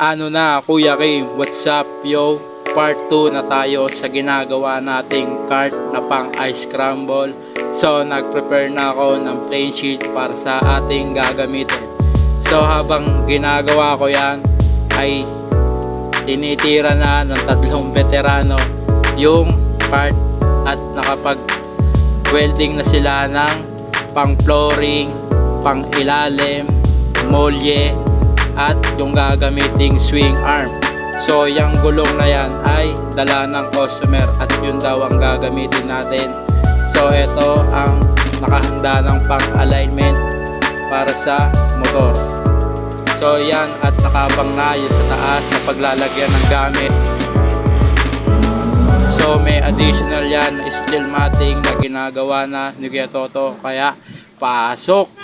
Ano na Kuya Kim, what's up yo? Part 2 na tayo sa ginagawa nating cart na pang ice scramble. So nag-prepare na ako ng plain sheet para sa ating gagamitin. So habang ginagawa ko yan ay tinitira na ng tatlong veterano yung cart at nakapag welding na sila ng pang flooring, pang ilalim, molye at yung gagamiting swing arm. So yung gulong na yan ay dala ng customer at yun daw ang gagamitin natin. So ito ang nakahanda ng pang alignment para sa motor. So yan, at nakabang na yung sa taas na paglalagyan ng gamit. So may additional yan na steel matting na ginagawa na ni Kuya Toto, kaya pasok!